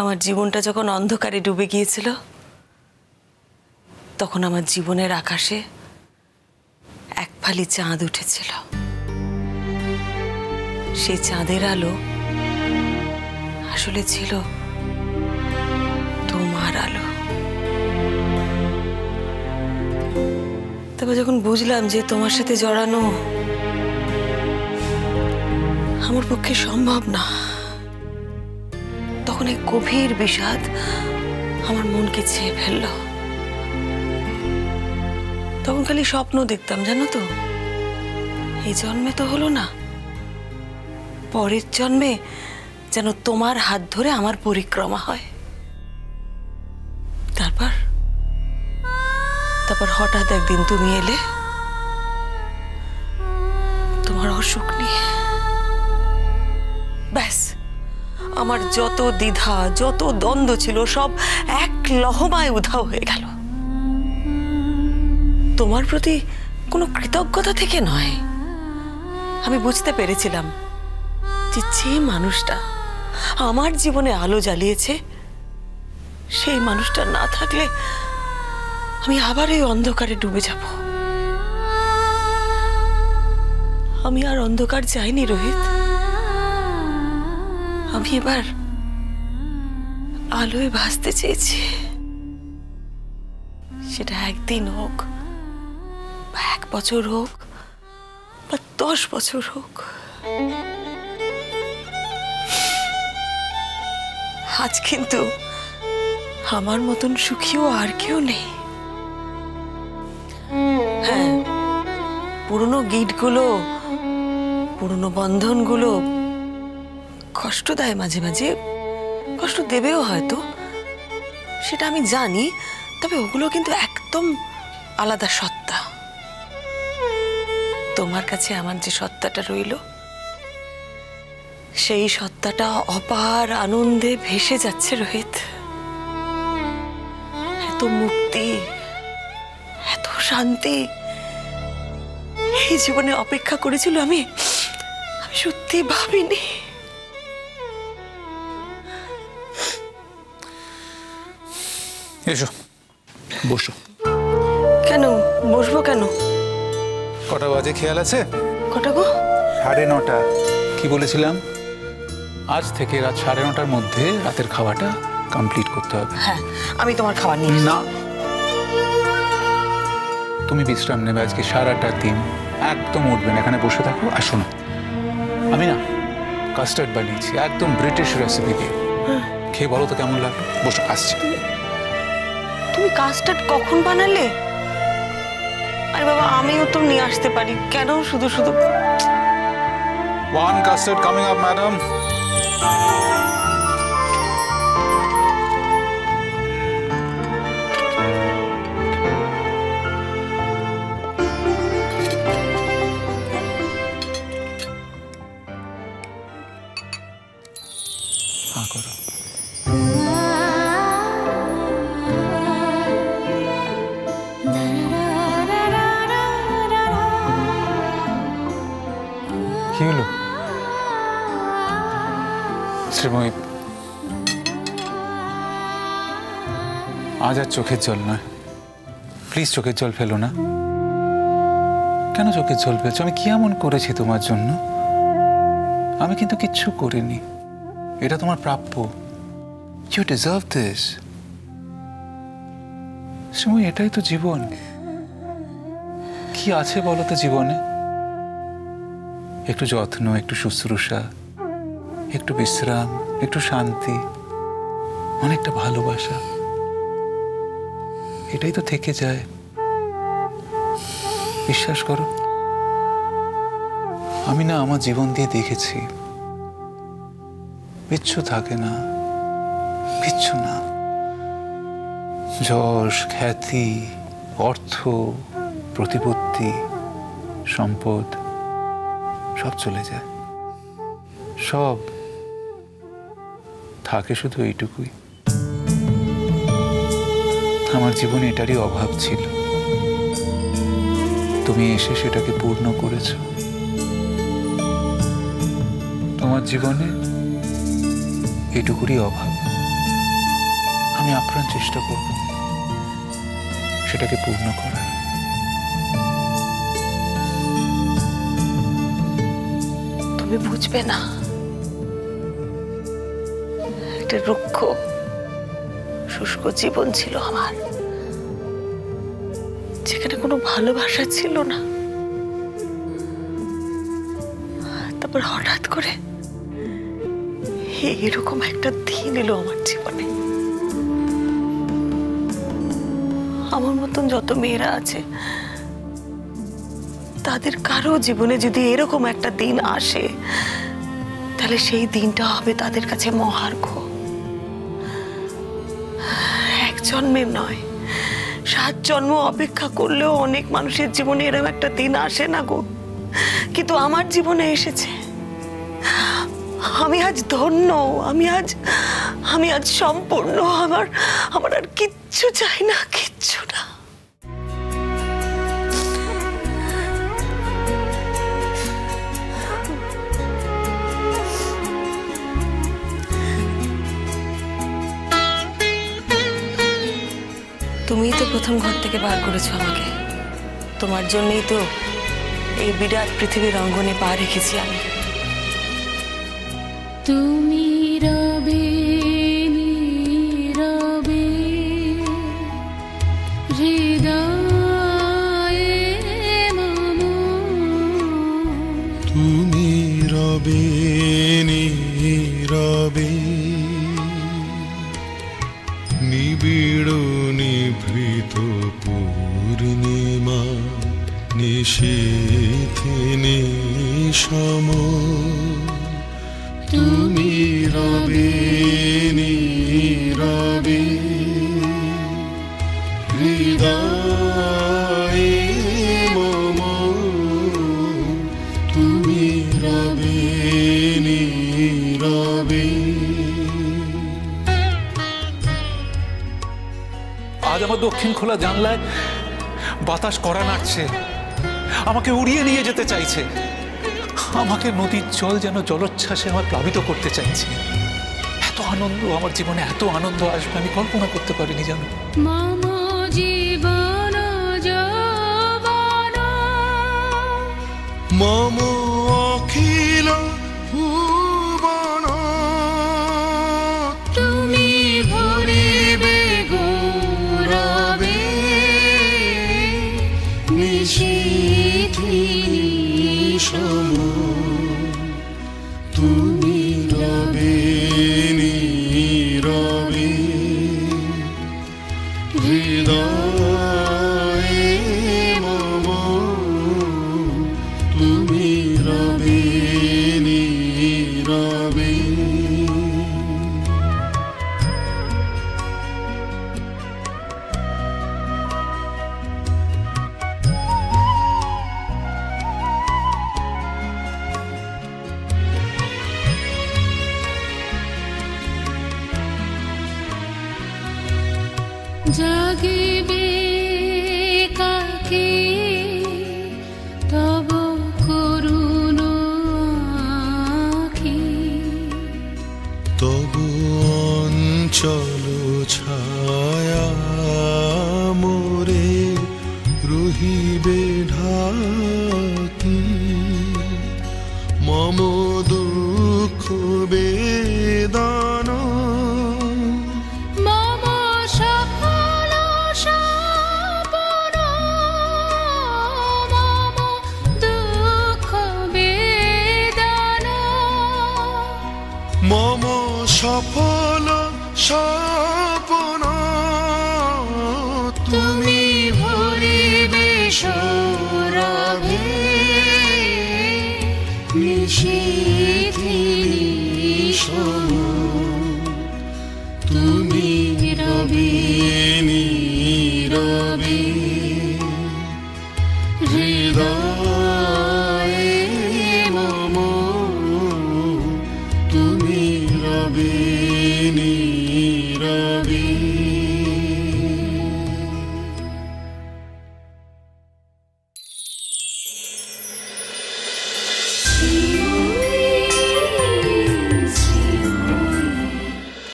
আমার জীবনটা যখন অন্ধকারে ডুবে গিয়েছিল তখন আমার জীবনের আকাশে এক ফালি চাঁদ উঠেছিল। সেই চাঁদের আলো আসলে ছিল তোমার আলো। তবে যখন বুঝলাম যে তোমার সাথে জড়ানো আমার পক্ষে সম্ভব না, তখন এক গভীর বিষাদ আমার মনকে ছেয়ে ফেলল। তখন খালি স্বপ্ন দেখতাম, জানো তো, এই জন্মে তো হলো না, পরের জন্মে যেন তোমার হাত ধরে আমার পরিক্রমা হয়। তারপর হঠাৎ একদিন তুমি এলে তোমার অসুখ নিয়ে। ব্যাস, আমার যত দ্বিধা, যত দ্বন্দ্ব ছিল সব এক লহমায় উধাও হয়ে গেল। তোমার প্রতি কোনো কৃতজ্ঞতা থেকে নয়, আমি বুঝতে পেরেছিলাম যে মানুষটা আমার জীবনে আলো জ্বালিয়েছে সেই মানুষটা না থাকলে আমি আবার এই অন্ধকারে ডুবে যাব। আমি আর অন্ধকার চাইনি রোহিত, আমি এবার আলোয় ভাসতে চেয়েছি। সেটা একদিন হোক বা 1 বছর হোক বা 10 বছর হোক। আজ কিন্তু আমার মতন সুখীও আর কেউ নেই। হ্যাঁ, পুরনো গিটগুলো, পুরনো বন্ধনগুলো কষ্ট দেয়, মাঝে মাঝে কষ্ট দেবেও হয়তো, সেটা আমি জানি। তবে ওগুলো কিন্তু একদম আলাদা সত্তা। তোমার কাছে আমার যে সত্তাটা রইল, সেই সত্তাটা অপার আনন্দে ভেসে যাচ্ছে রোহিত। এত মুক্তি, এত শান্তি এই জীবনে অপেক্ষা করেছিল আমি সত্যি ভাবিনি। এসো, বসো। কেন বসবো? কেন? কটা বাজে খেয়াল আছে? কটা গো? 9:30। কি বলেছিলাম? আজ থেকে রাত 9:30টার মধ্যে রাতের খাওয়াটা কমপ্লিট করতে হবে। হ্যাঁ, আমি তোমার খাবার নিয়ে না, তুমি বিশ্রাম নেবে আজকে সারাটা দিন, একদম উঠবে না, এখানে বসে থাকো। আর শোনো, আমি না কাস্টার্ড বানিয়েছি একদম ব্রিটিশ রেসিপি দিয়ে, খেয়ে বলো তো কেমন লাগলো। বসো, আসছে। তুমি কাস্টার্ড কখন বানালে? আরে বাবা, আমিও তো নিয়ে আসতে পারি, কেন শুধু শুধু? One custard coming up, madam. हाँ करो। কি হলো শ্রীময়ী? আজ আর চোখের জল নয়, প্লিজ চোখের জল ফেলো না। কেন চোখের জল ফেলছো? আমি কি এমন করেছি তোমার জন্য? আমি কিন্তু কিচ্ছু করিনি, এটা তোমার প্রাপ্য। You deserve this. শ্রীময়ী, এটাই তো জীবন। কি আছে বলো তো জীবনে? একটু যত্ন, একটু শুশ্রূষা, একটু বিশ্রাম, একটু শান্তি, অনেকটা ভালোবাসা, এটাই তো থেকে যায়। বিশ্বাস করো, আমি না আমার জীবন দিয়ে দেখেছি কিচ্ছু থাকে না, কিচ্ছু না। যশ, খ্যাতি, অর্থ, প্রতিপত্তি, সম্পদ সব চলে যায়, সব থাকে শুধু এইটুকুই। আমার জীবনে এটারই অভাব ছিল, তুমি এসে সেটাকে পূর্ণ করেছ। তোমার জীবনে এটুকুরই অভাব, আমি আপ্রাণ চেষ্টা করব সেটাকে পূর্ণ করার। তুমি বুঝবে না, একটা রুক্ষ শুষ্ক জীবন ছিল আমার, যেখানে কোনো ভালোবাসা ছিল না। তারপর হঠাৎ করে এরকম একটা দিন এলো আমার জীবনে। আমার মতন যত মেয়েরা আছে তাদের কারো জীবনে যদি এরকম একটা দিন আসে, তাহলে সেই দিনটা হবে তাদের কাছে মহার্ঘ। এক জন্মের নয়, 7 জন্ম অপেক্ষা করলেও অনেক মানুষের জীবনে এরকম একটা দিন আসে না গো, কিন্তু আমার জীবনে এসেছে। আমি আজ ধন্য, আমি আজ সম্পূর্ণ। আমার আর কিচ্ছু চাই না, কিচ্ছু না। তুমিই তো প্রথম ঘর থেকে বার করেছো আমাকে। তোমার জন্যই তো এই বিরাট পৃথিবীর অঙ্গনে পা রেখেছি আমি। তুমি রবে নীরবে হৃদয়ে মম, তুমি রবে নীরবে নিবিড় নিভৃত পূর্ণিমা নিশীথে নিশম, তুমি রবে নীরবে হৃদয়ে মম, তুমি রবে নীরবে। আজ আমার দক্ষিণ খোলা জানলায় বাতাস কড়া নাড়ছে, আমাকে উড়িয়ে নিয়ে যেতে চাইছে। আমাকে নদীর জল যেন জলোচ্ছ্বাসে আমার প্লাবিত করতে চাইছে। এত আনন্দ আমার জীবনে, এত আনন্দ আসবে আমি কল্পনা করতে পারিনি জানো। মম জীবন যৌবন, মম অখিল ভুবন, তুমি ভরিবে গৌরবে নিশীথে নিশম, তুমি রবে নীরবে হৃদয়ে মম, তুমি রবে নীরবে। জাগিবে কাকে তব করুণ আখি, তবু অঞ্চল ছায়া মোরে রহিবে ঢাকি, মম দুঃখ বেদনা মম সফল স্বপ্ন, মম দুঃখ বেদনা, মম সফল স্বপ্ন, তুমি ভরিবে সৌরভে নিশীথে নিশম, তুমি রবে